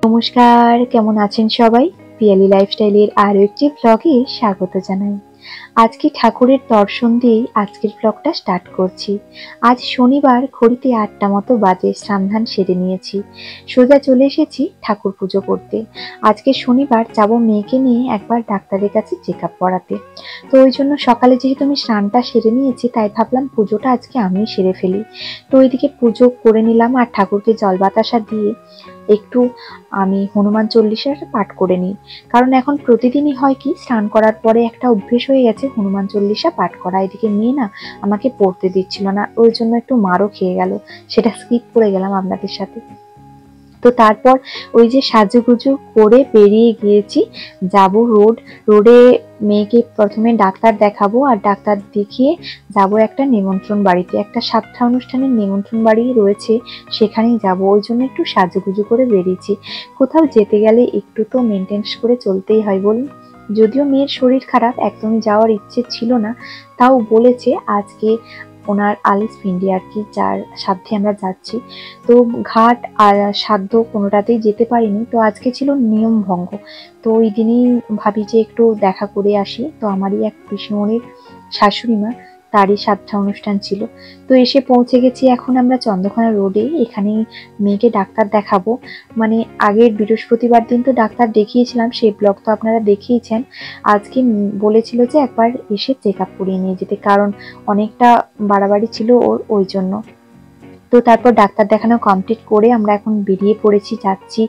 নমস্কার, কেমন আছেন সবাই? পিয়ালি লাইফস্টাইলের আরো একটি ব্লগে স্বাগত জানাই। আজকে ঠাকুরের দর্শন দিয়ে আজকের ব্লগটা স্টার্ট করছি। আজ শনিবার, ঘড়িতে ৮টা মতো বাজে। স্নান সেরে নিয়েছি, সোজা চলে এসেছি ঠাকুর পুজো করতে। আজকে শনিবার, যাব মেয়েকে নিয়ে একবার ডাক্তারের কাছে চেক আপ করাতে। তো ওই জন্য সকালে যেহেতু আমি স্নানটা সেরে নিয়েছি, তাই ভাবলাম পুজোটা আজকে আমি সেরে ফেলি। তো ওইদিকে পুজো করে নিলাম, আর ঠাকুরকে জল বাতাসা দিয়ে একটু আমি হনুমান চল্লিশার পাঠ করে নিই। কারণ এখন প্রতিদিনই হয় কি, স্নান করার পরে একটা অভ্যেস হয়ে গেছে হনুমান চল্লিশা পাঠ করা। এদিকে মেয়ে না আমাকে পড়তে দিচ্ছিল না, ওই জন্য একটু মারও খেয়ে গেল, সেটা স্কিপ করে গেলাম আপনাদের সাথে। তো তারপর ওই যে সাজুগুজু করে বেরিয়ে গিয়েছি, যাব রোডে। মেয়েকে প্রথমে ডাক্তার দেখাবো, আর ডাক্তার দেখিয়ে যাব একটা নিমন্ত্রণ বাড়িতে, একটা সাতটা অনুষ্ঠানের নিমন্ত্রণ বাড়ি রয়েছে, সেখানেই যাব। ওই জন্য একটু সাজুগুজু করে বেরিয়েছি। কোথাও যেতে গেলে একটু তো মেনটেন করে চলতেই হয় বলুন। যদিও মেয়ের শরীর খারাপ, একদমই যাওয়ার ইচ্ছে ছিল না, তাও বলেছে আজকে ওনার আলিস পিন্ডি আর কি, যার সাধ্যে আমরা যাচ্ছি। তো ঘাট আর সাধ্য কোনোটাতেই যেতে পারিনি, তো আজকে ছিল নিয়ম ভঙ্গ। তো ওই দিনই ভাবি যে একটু দেখা করে আসি। তো আমারই এক পিসিমণির শাশুড়ি মা, তারই সাধ্যা অনুষ্ঠান ছিল। তো এসে পৌঁছে গেছি এখন আমরা চন্দ্রকোনা রোডে। এখানেই মেয়েকে ডাক্তার দেখাবো। মানে আগের বৃহস্পতিবার দিন তো ডাক্তার দেখিয়েছিলাম, সেই ব্লগ তো আপনারা দেখিয়েছেন। আজকে বলেছিল যে একবার এসে চেক আপ করিয়ে নিয়ে যেতে, কারণ অনেকটা বাড়াবাড়ি ছিল ওর, ওই জন্য। তো তারপর ডাক্তার দেখানো কমপ্লিট করে আমরা এখন বেরিয়ে পড়েছি, যাচ্ছি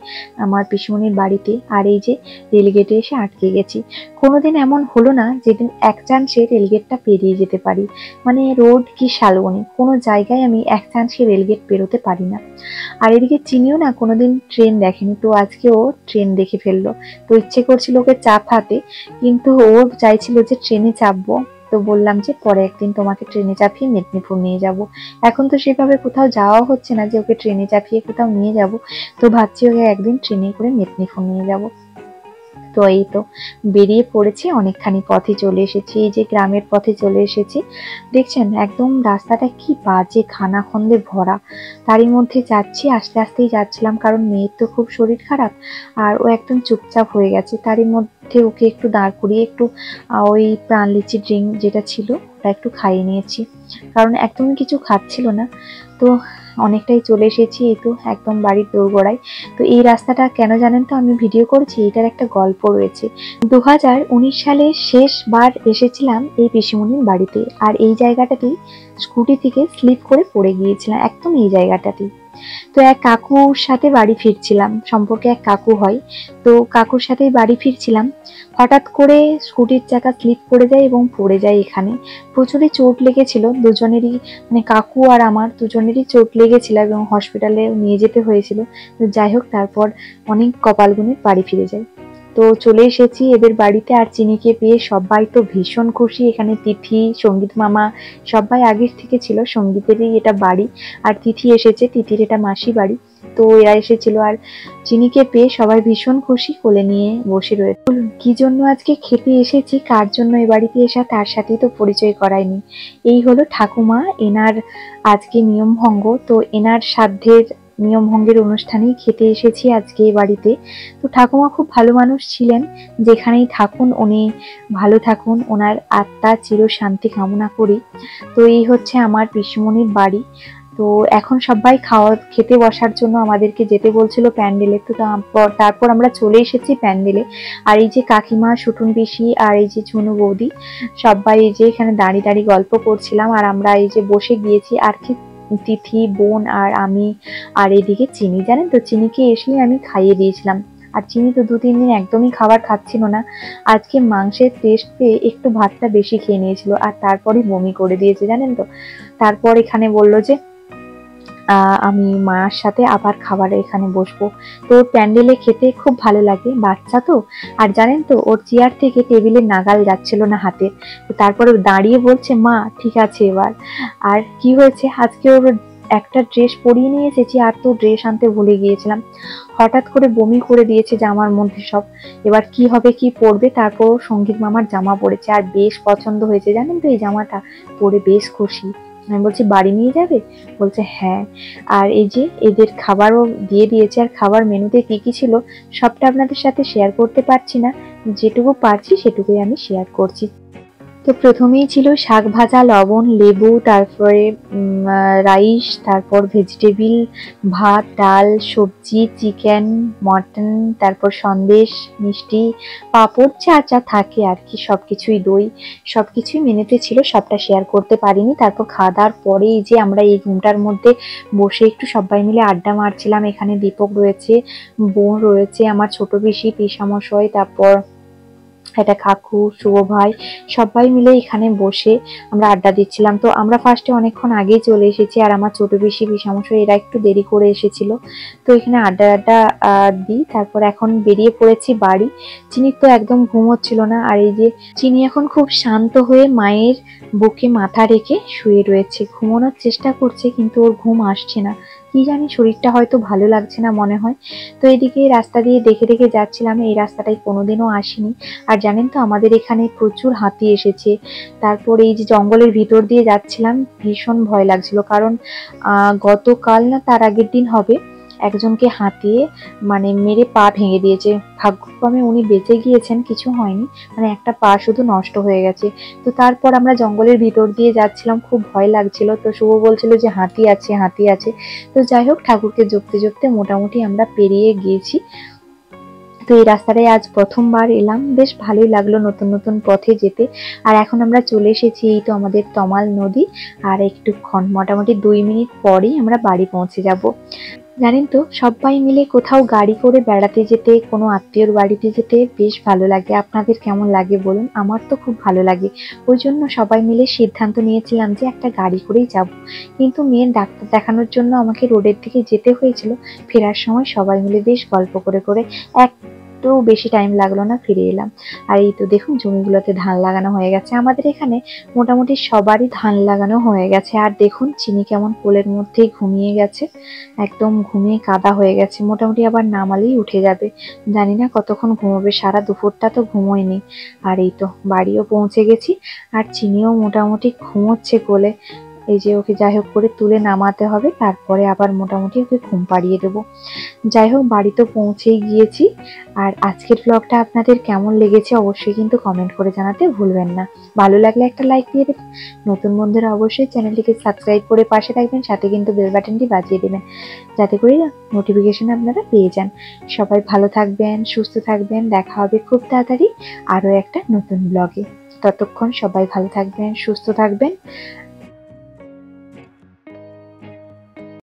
আমার পিসিমণির বাড়িতে। আর এই যে রেলগেটে এসে আটকে গেছি। কোনোদিন এমন হলো না যেদিন এক চান্সে রেলগেটটা পেরিয়ে যেতে পারি। মানে রোড কি শালবনি, কোনো জায়গায় আমি এক চান্সে রেলগেট পেরোতে পারি না। আর এদিকে চিনিও না কোনোদিন ট্রেন দেখেনি, তো আজকে ও ট্রেন দেখে ফেললো। তো ইচ্ছে করছিল ওকে চাপাতে, কিন্তু ও চাইছিল যে ট্রেনে চাপবো। তো বললাম যে পরে একদিন তোমাকে ট্রেনে চাপিয়ে মেদিনীপুর নিয়ে যাব। এখন তো সেভাবে কোথাও যাওয়া হচ্ছে না যে ওকে ট্রেনে চাপিয়ে কোথাও নিয়ে যাব। তো ভাবছি ওকে একদিন ট্রেনে করে মেদিনীপুর নিয়ে যাব। তো এই তো বেরিয়ে পড়েছি, অনেকখানি পথে চলে এসেছি। এই যে গ্রামের পথে চলে এসেছি, দেখছেন একদম রাস্তাটা কি বাজে, খানাখন্দে ভরা। তারই মধ্যে যাচ্ছি, আস্তে আস্তেই যাচ্ছিলাম, কারণ মেয়ের তো খুব শরীর খারাপ, আর ও একদম চুপচাপ হয়ে গেছে। তারই মধ্যে ওকে একটু দাঁড় করিয়ে একটু ওই প্রাণ লিচি ড্রিঙ্ক যেটা ছিল ওটা একটু খাইয়ে নিয়েছি, কারণ একদমই কিছু খাচ্ছিল না। তো অনেকটাই চলে এসেছি, এই তো একদম বাড়ির দোরগোড়ায়। তো এই রাস্তাটা কেন জানেন তো আমি ভিডিও করেছি, এটার একটা গল্প রয়েছে। 2019 সালে শেষবার এসেছিলাম এই পিসিমণির বাড়িতে, আর এই জায়গাটাতেই স্কুটি থেকে স্লিপ করে পড়ে গিয়েছিলাম, একদম এই জায়গাটাতেই। তো এক কাকুর সাথে বাড়ি ফিরছিলাম, সম্পর্কে এক কাকু হয়। তো কাকুর সাথেই বাড়ি ফিরছিলাম, হঠাৎ করে স্কুটির চাকা স্লিপ করে যায় এবং পড়ে যায় এখানে। প্রচুরই চোট লেগেছিল দুজনেরই, মানে কাকু আর আমার দুজনেরই চোট লেগেছিল এবং হসপিটালে নিয়ে যেতে হয়েছিল। তো যাই হোক, তারপর অনেক কপাল গুনে বাড়ি ফিরে যাই। তো চলে এসেছি এদের বাড়িতে, আর চিনিকে পেয়ে সবাই তো ভীষণ খুশি। এখানে তিথি, সঙ্গীত মামা সবাই আগের থেকে ছিল, সঙ্গীতেরই এটা বাড়ি। আর তিথি এসেছে, তিথির এটা মাসি বাড়ি। তো এরা এসেছিল, আর চিনিকে পেয়ে সবাই ভীষণ খুশি, কোলে নিয়ে বসে রয়েছে। বলুন কি জন্য আজকে খেতে এসেছি, কার জন্য এ বাড়িতে এসা, তার সাথেই তো পরিচয় করায়নি। এই হলো ঠাকুমা, এনার আজকে নিয়ম ভঙ্গ। তো এনার সাধ্যের নিয়ম ভঙ্গের অনুষ্ঠানেই খেতে এসেছি আজকে এই বাড়িতে। তো ঠাকুমা খুব ভালো মানুষ ছিলেন, যেখানেই থাকুন উনি ভালো থাকুন, ওনার আত্মা চির শান্তি কামনা করি। তো এই হচ্ছে আমার পিসিমণির বাড়ি। তো এখন সবাই খেতে বসার জন্য আমাদেরকে যেতে বলছিল প্যান্ডেলে। তো তারপর আমরা চলে এসেছি প্যান্ডেলে। আর এই যে কাকিমা, সুটুন পিসি আর এই যে ঝুনু বৌদি, সবাই এই যে এখানে দাঁড়িয়ে দাঁড়িয়ে গল্প করছিলাম, আর আমরা এই যে বসে গিয়েছি। আর কি তিথি, বোন আর আমি, আর এদিকে চিনি, জানেন তো চিনিকে এসেই আমি খাইয়ে দিয়েছিলাম। আর চিনি তো 2-3 দিন একদমই খাবার খাচ্ছিল না। আজকে মাংসের টেস্ট পেয়ে একটু ভাতটা বেশি খেয়ে নিয়েছিল, আর তারপরই বমি করে দিয়েছে, জানেন তো। তারপর এখানে বলল যে আমি মার সাথে আবার খাবারে এখানে বসবো। তো প্যান্ডেলে খেতে খুব ভালো লাগে, বাচ্চা তো। আর জানেন তো ওর চেয়ার থেকে টেবিলের নাগাল যাচ্ছিল না হাতে। তারপরে দাঁড়িয়ে বলছে মা ঠিক আছে এবার। আর কি হয়েছে, আজকে ওর একটা ড্রেস পরিয়ে নিয়ে এসেছি, আর তো ড্রেস আনতে ভুলে গিয়েছিলাম। হঠাৎ করে বমি করে দিয়েছে জামার মধ্যে সব। এবার কি হবে, কি পরবে। তারপর সঙ্গীত মামার জামা পড়েছে, আর বেশ পছন্দ হয়েছে, জানেন তো এই জামাটা পরে বেশ খুশি। আমি বলছি বাড়ি নিয়ে যাবে? বলছে হ্যাঁ। আর এই যে এদের খাবারও দিয়ে দিয়েছে, আর খাবার মেনুতে কি কি ছিল সবটা আপনাদের সাথে শেয়ার করতে পারছি না, যেটুকু পারছি সেটুকুই আমি শেয়ার করছি। তো প্রথমেই ছিল শাক ভাজা, লবণ, লেবু, তারপরে রাইস, তারপর ভেজিটেবিল, ভাত, ডাল, সবজি, চিকেন, মটন, তারপর সন্দেশ, মিষ্টি, পাঁপড়, যা যা থাকে আর কি সবকিছুই, দই, সবকিছুই মেনুতে ছিল। সবটা শেয়ার করতে পারিনি। তারপর খাওয়া দাওয়ার পরেই যে আমরা এই ঘুমটার মধ্যে বসে একটু সবাই মিলে আড্ডা মারছিলাম। এখানে দীপক রয়েছে, বোন রয়েছে, আমার ছোট পিসি, পিসামশাই, তারপর একটা কাকু, শুভ ভাই, সবাই মিলে এখানে বসে আমরা আড্ডা দিচ্ছিলাম। তো আমরা ফার্স্টে অনেকক্ষণ আগেই চলে এসেছি, আর আমার ছোট পিসি, পিসামশাই এরা একটু দেরি করে এসেছিল। তো এখানে আড্ডা দিই, তারপর এখন বেরিয়ে পড়েছি বাড়ি। চিনি তো একদম ঘুম হচ্ছিল না, আর এই যে চিনি এখন খুব শান্ত হয়ে মায়ের বুকে মাথা রেখে শুয়ে রয়েছে, ঘুমানোর চেষ্টা করছে কিন্তু ওর ঘুম আসছে না, কি জানি শরীরটা হয়তো ভালো লাগছে না মনে হয়। তো এদিকে রাস্তা দিয়ে দেখে দেখে যাচ্ছিলাম, এই রাস্তাটায় কোনোদিনও আসিনি। আর জানেন তো আমাদের এখানে প্রচুর হাতি এসেছে। তারপর এই যে জঙ্গলের ভিতর দিয়ে যাচ্ছিলাম, ভীষণ ভয় লাগছিল, কারণ গতকাল না তার আগের দিন হবে, একজনকে হাতিয়ে মানে মেরে পা ভেঙে দিয়েছে। ভাগ্যক্রমে উনি বেঁচে গিয়েছেন, কিছু হয়নি, মানে একটা পা শুধু নষ্ট হয়ে গেছে। তো তারপর আমরা জঙ্গলের ভিতর দিয়ে যাচ্ছিলাম, খুব ভয় লাগছিল। তো শুভ বলছিল যে হাতি আছে, হাতি আছে। তো যাই হোক, ঠাকুরকে জপতে জপতে মোটামুটি আমরা পেরিয়ে গিয়েছি। তো এই রাস্তাটায় আজ প্রথমবার এলাম, বেশ ভালোই লাগলো নতুন নতুন পথে যেতে। আর এখন আমরা চলে এসেছি, এই তো আমাদের তমাল নদী, আর একটুক্ষণ মোটামুটি 2 মিনিট পরেই আমরা বাড়ি পৌঁছে যাব। জানেন তো, সবাই মিলে কোথাও গাড়ি করে বেড়াতে যেতে, কোনো আত্মীয়র বাড়িতে যেতে বেশ ভালো লাগে। আপনাদের কেমন লাগে বলুন? আমার তো খুব ভালো লাগে। ওই জন্য সবাই মিলে সিদ্ধান্ত নিয়েছিলাম যে একটা গাড়ি করেই যাব। কিন্তু মেয়ের ডাক্তার দেখানোর জন্য আমাকে রোডের দিকে যেতে হয়েছিল। ফেরার সময় সবাই মিলে বেশ গল্প করে করে একটু বেশি টাইম লাগলো না, ফিরে এলাম। আর এই তো দেখুন, জমিগুলোতে ধান লাগানো হয়ে গেছে। আমাদের এখানে মোটামুটি সবারই ধান লাগানো হয়ে গেছে। আর দেখুন চিনি কেমন কোলের মধ্যেই ঘুমিয়ে গেছে, একদম ঘুমিয়ে কাদা হয়ে গেছে। মোটামুটি আবার নামালেই উঠে যাবে, জানি না কতক্ষণ ঘুমোবে, সারা দুপুরটা তো ঘুমোয়নি। আর এই তো বাড়িও পৌঁছে গেছি, আর চিনিও মোটামুটি ঘুমোচ্ছে কোলে। এই যে ওকে যাই হোক করে তুলে নামাতে হবে, তারপরে আবার মোটামুটি ওকে ঘুম পাড়িয়ে দেবো। যাই হোক, বাড়ি তো পৌঁছেই গিয়েছি। আর আজকের ব্লগটা আপনাদের কেমন লেগেছে অবশ্যই কিন্তু কমেন্ট করে জানাতে ভুলবেন না। ভালো লাগলে একটা লাইক দিয়ে দেবেন। নতুন বন্ধুরা অবশ্যই চ্যানেলটিকে সাবস্ক্রাইব করে পাশে থাকবেন, সাথে কিন্তু বেল বাটনটি বাজিয়ে দেবেন, যাতে করে নোটিফিকেশন আপনারা পেয়ে যান। সবাই ভালো থাকবেন, সুস্থ থাকবেন, দেখা হবে খুব তাড়াতাড়ি আরও একটা নতুন ব্লগে। ততক্ষণ সবাই ভালো থাকবেন, সুস্থ থাকবেন।